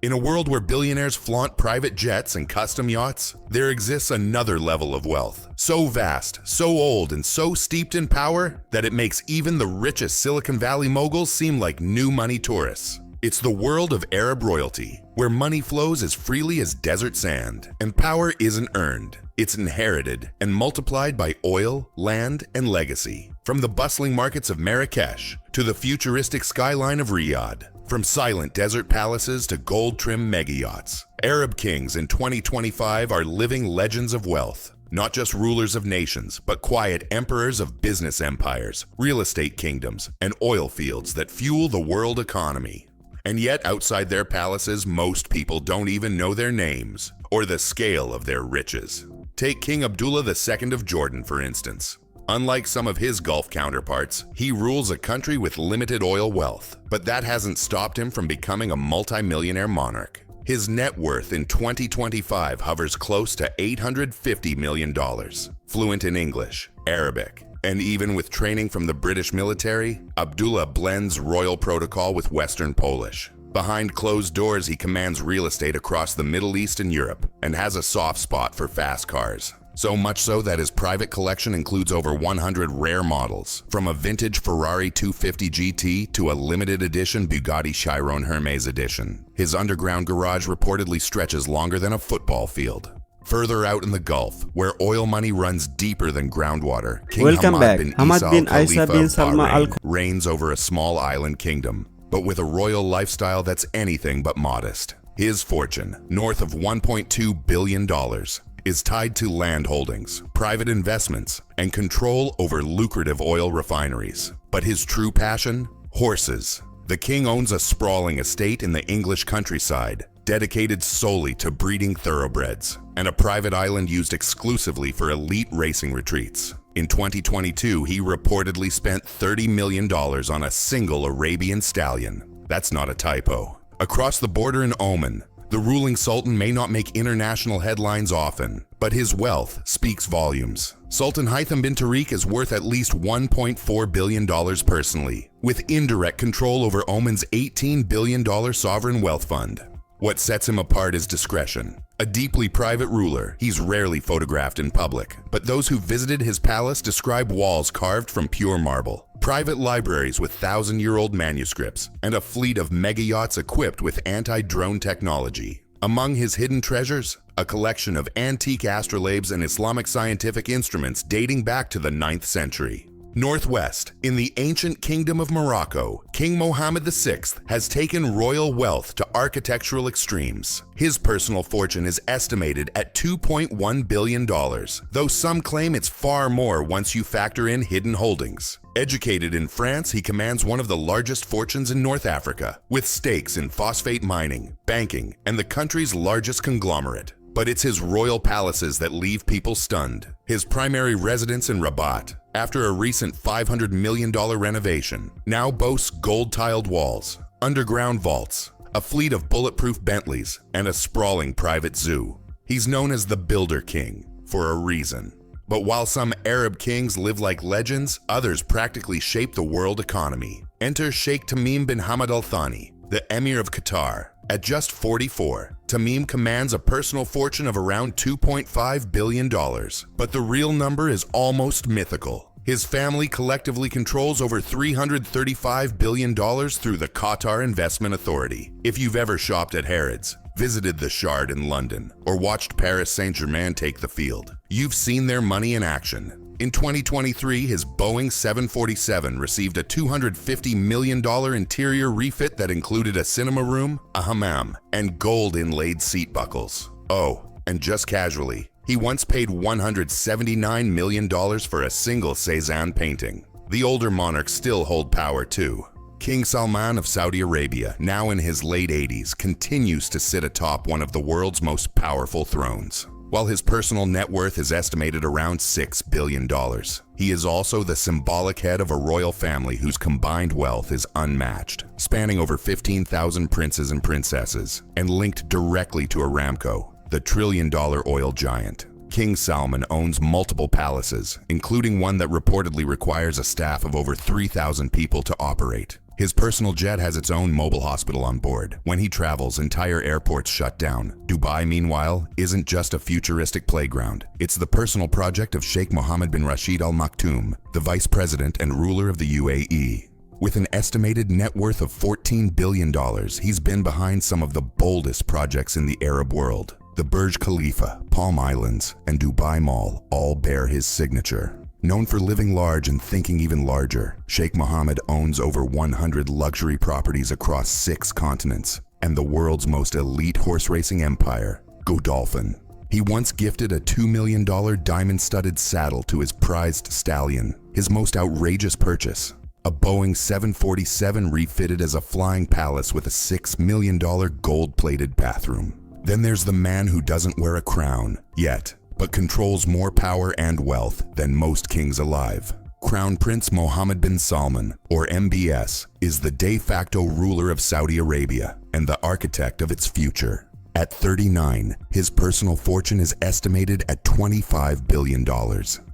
In a world where billionaires flaunt private jets and custom yachts, there exists another level of wealth, so vast, so old, and so steeped in power that it makes even the richest Silicon Valley moguls seem like new money tourists. It's the world of Arab royalty, where money flows as freely as desert sand, and power isn't earned. It's inherited and multiplied by oil, land, and legacy. From the bustling markets of Marrakesh to the futuristic skyline of Riyadh, from silent desert palaces to gold-trimmed mega-yachts, Arab kings in 2025 are living legends of wealth. Not just rulers of nations, but quiet emperors of business empires, real estate kingdoms, and oil fields that fuel the world economy. And yet, outside their palaces, most people don't even know their names or the scale of their riches. Take King Abdullah II of Jordan, for instance. Unlike some of his Gulf counterparts, he rules a country with limited oil wealth, but that hasn't stopped him from becoming a multi-millionaire monarch. His net worth in 2025 hovers close to $850 million. Fluent in English, Arabic, and even with training from the British military, Abdullah blends royal protocol with Western Polish. Behind closed doors, he commands real estate across the Middle East and Europe and has a soft spot for fast cars. So much so that his private collection includes over 100 rare models, from a vintage Ferrari 250 GT to a limited edition Bugatti Chiron Hermes edition. His underground garage reportedly stretches longer than a football field. Further out in the Gulf, where oil money runs deeper than groundwater, King Hamad bin Isa bin Salman Al Khalifa reigns over a small island kingdom, but with a royal lifestyle that's anything but modest. His fortune, north of $1.2 billion, is tied to land holdings, private investments, and control over lucrative oil refineries. But his true passion? Horses. The king owns a sprawling estate in the English countryside, dedicated solely to breeding thoroughbreds, and a private island used exclusively for elite racing retreats. In 2022, he reportedly spent $30 million on a single Arabian stallion. That's not a typo. Across the border in Oman, the ruling sultan may not make international headlines often, but his wealth speaks volumes. Sultan Haitham bin Tariq is worth at least $1.4 billion personally, with indirect control over Oman's $18 billion sovereign wealth fund. What sets him apart is discretion. A deeply private ruler, he's rarely photographed in public, but those who visited his palace describe walls carved from pure marble, private libraries with thousand-year-old manuscripts, and a fleet of mega-yachts equipped with anti-drone technology. Among his hidden treasures, a collection of antique astrolabes and Islamic scientific instruments dating back to the 9th century. Northwest, in the ancient kingdom of Morocco, King Mohammed VI has taken royal wealth to architectural extremes. His personal fortune is estimated at $2.1 billion, though some claim it's far more once you factor in hidden holdings. Educated in France, he commands one of the largest fortunes in North Africa, with stakes in phosphate mining, banking, and the country's largest conglomerate. But it's his royal palaces that leave people stunned. His primary residence in Rabat, after a recent $500 million renovation, now boasts gold-tiled walls, underground vaults, a fleet of bulletproof Bentleys, and a sprawling private zoo. He's known as the Builder King, for a reason. But while some Arab kings live like legends, others practically shape the world economy. Enter Sheikh Tamim bin Hamad Al Thani, the Emir of Qatar. At just 44, Tamim commands a personal fortune of around $2.5 billion, but the real number is almost mythical. His family collectively controls over $335 billion through the Qatar Investment Authority. If you've ever shopped at Harrods, visited the Shard in London, or watched Paris Saint-Germain take the field, you've seen their money in action. In 2023, his Boeing 747 received a $250 million interior refit that included a cinema room, a hammam, and gold-inlaid seat buckles. Oh, and just casually, he once paid $179 million for a single Cézanne painting. The older monarchs still hold power too. King Salman of Saudi Arabia, now in his late 80s, continues to sit atop one of the world's most powerful thrones. While his personal net worth is estimated around $6 billion, he is also the symbolic head of a royal family whose combined wealth is unmatched, spanning over 15,000 princes and princesses, and linked directly to Aramco, the trillion-dollar oil giant. King Salman owns multiple palaces, including one that reportedly requires a staff of over 3,000 people to operate. His personal jet has its own mobile hospital on board. When he travels, entire airports shut down. Dubai, meanwhile, isn't just a futuristic playground. It's the personal project of Sheikh Mohammed bin Rashid Al Maktoum, the vice president and ruler of the UAE. With an estimated net worth of $14 billion, he's been behind some of the boldest projects in the Arab world. The Burj Khalifa, Palm Islands, and Dubai Mall all bear his signature. Known for living large and thinking even larger, Sheikh Mohammed owns over 100 luxury properties across 6 continents and the world's most elite horse racing empire, Godolphin. He once gifted a $2 million diamond-studded saddle to his prized stallion, his most outrageous purchase. A Boeing 747 refitted as a flying palace with a $6 million gold-plated bathroom. Then there's the man who doesn't wear a crown yet, but controls more power and wealth than most kings alive. Crown Prince Mohammed bin Salman, or MBS, is the de facto ruler of Saudi Arabia and the architect of its future. At 39, his personal fortune is estimated at $25 billion.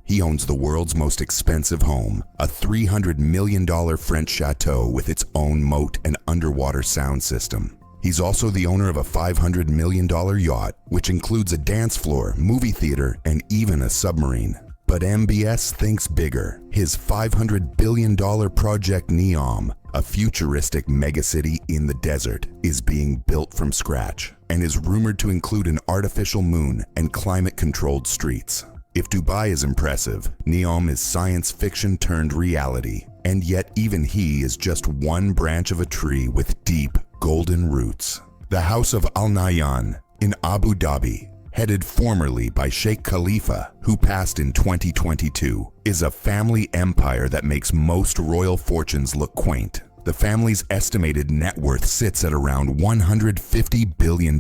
He owns the world's most expensive home, a $300 million French chateau with its own moat and underwater sound system. He's also the owner of a $500 million yacht, which includes a dance floor, movie theater, and even a submarine. But MBS thinks bigger. His $500 billion project Neom, a futuristic megacity in the desert, is being built from scratch and is rumored to include an artificial moon and climate-controlled streets. If Dubai is impressive, Neom is science fiction turned reality. And yet even he is just one branch of a tree with deep, golden roots. The House of Al Nahyan in Abu Dhabi, headed formerly by Sheikh Khalifa, who passed in 2022, is a family empire that makes most royal fortunes look quaint. The family's estimated net worth sits at around $150 billion.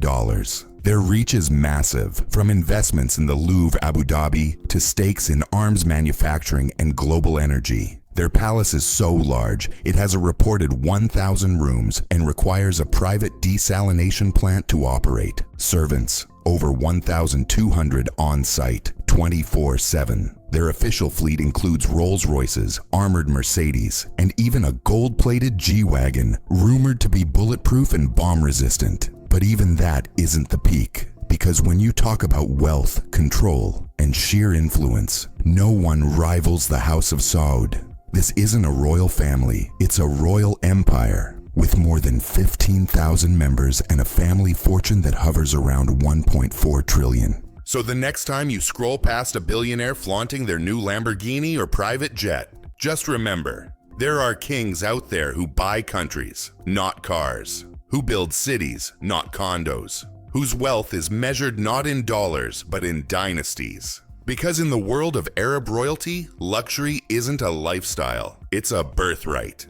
Their reach is massive, from investments in the Louvre Abu Dhabi to stakes in arms manufacturing and global energy. Their palace is so large, it has a reported 1,000 rooms and requires a private desalination plant to operate. Servants, over 1,200 on-site, 24/7. Their official fleet includes Rolls-Royces, armored Mercedes, and even a gold-plated G-Wagon, rumored to be bulletproof and bomb-resistant. But even that isn't the peak. Because when you talk about wealth, control, and sheer influence, no one rivals the House of Saud. This isn't a royal family, it's a royal empire with more than 15,000 members and a family fortune that hovers around $1.4 trillion. So the next time you scroll past a billionaire flaunting their new Lamborghini or private jet, just remember, there are kings out there who buy countries, not cars, who build cities, not condos, whose wealth is measured not in dollars but in dynasties. Because in the world of Arab royalty, luxury isn't a lifestyle, it's a birthright.